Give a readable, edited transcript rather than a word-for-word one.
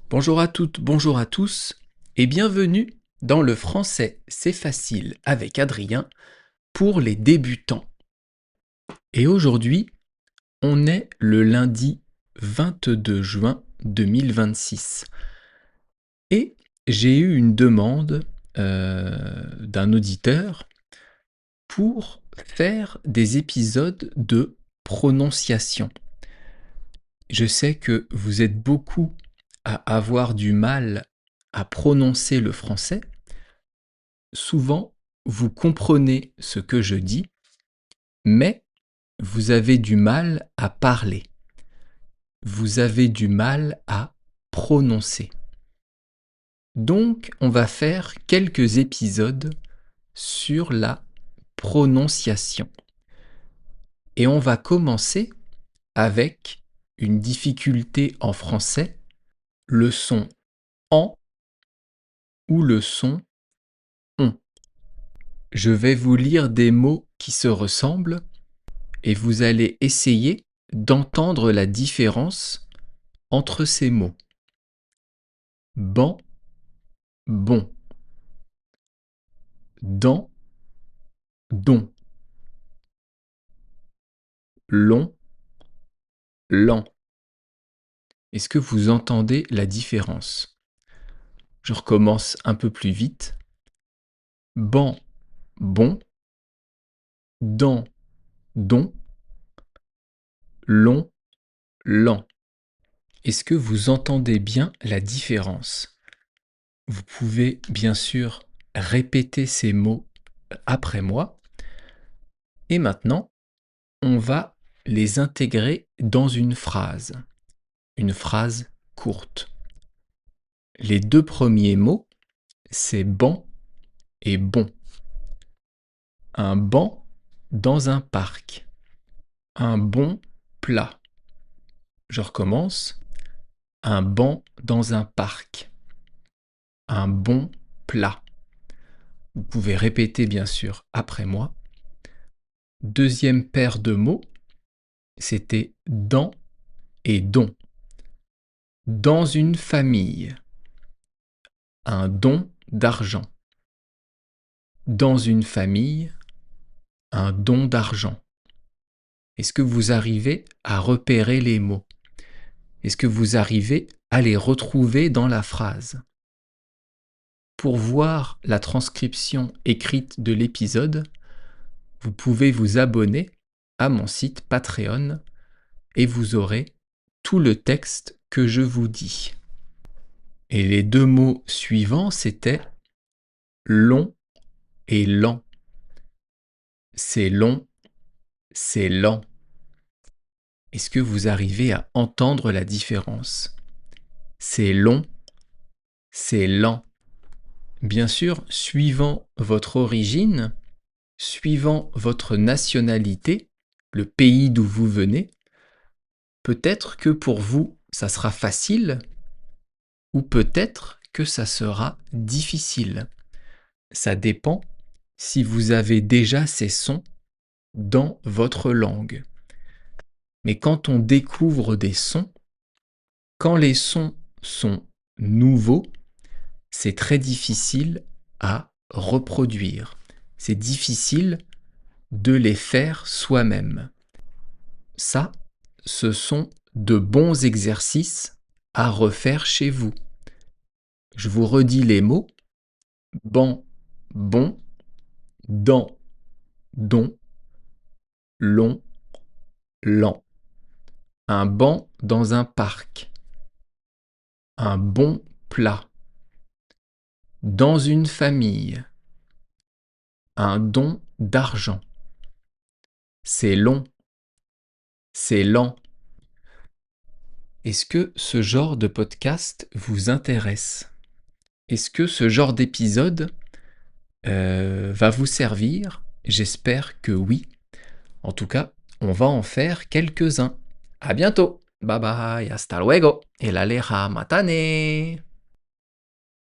Bonjour à toutes, bonjour à tous, et bienvenue dans le français c'est facile avec Adrien pour les débutants. Et aujourd'hui, on est le lundi 22 juin 2026. Et j'ai eu une demande d'un auditeur pour faire des épisodes de prononciation. Je sais que vous êtes beaucoup à avoir du mal à prononcer le français. Souvent, vous comprenez ce que je dis, mais vous avez du mal à parler. Vous avez du mal à prononcer. Donc, on va faire quelques épisodes sur la prononciation. Et on va commencer avec une difficulté en français, le son en ou le son on. Je vais vous lire des mots qui se ressemblent et vous allez essayer d'entendre la différence entre ces mots. Ban, bon. Dans, don. Long, lent. Est-ce que vous entendez la différence? Je recommence un peu plus vite. Ban, bon. Dans, don. Long, lent. Est-ce que vous entendez bien la différence? Vous pouvez bien sûr répéter ces mots après moi. Et maintenant, on va les intégrer dans une phrase courte. Les deux premiers mots, c'est banc et bon. Un banc dans un parc. Un bon plat. Je recommence. Un banc dans un parc. Un bon plat. Vous pouvez répéter bien sûr après moi. Deuxième paire de mots, c'était dans et don. Dans une famille. Un don d'argent. Dans une famille, un don d'argent. Est-ce que vous arrivez à repérer les mots? Est-ce que vous arrivez à les retrouver dans la phrase? Pour voir la transcription écrite de l'épisode, vous pouvez vous abonner à mon site Patreon et vous aurez tout le texte que je vous dis. Et les deux mots suivants, c'était long et lent. C'est long, c'est lent. Est-ce que vous arrivez à entendre la différence? C'est long, c'est lent. Bien sûr, suivant votre origine, suivant votre nationalité, le pays d'où vous venez, peut-être que pour vous, ça sera facile ou peut-être que ça sera difficile. Ça dépend si vous avez déjà ces sons dans votre langue. Mais quand on découvre des sons, quand les sons sont nouveaux, c'est très difficile à reproduire. C'est difficile de les faire soi-même. Ça, ce sont de bons exercices à refaire chez vous. Je vous redis les mots. Ban, bon. Dans, don. Long, lent. Un banc dans un parc. Un bon plat. Dans une famille. Un don d'argent. C'est long. C'est lent. Est-ce que ce genre de podcast vous intéresse? Est-ce que ce genre d'épisode va vous servir? J'espère que oui. En tout cas, on va en faire quelques-uns. À bientôt. Bye bye, hasta luego. El aleja matane.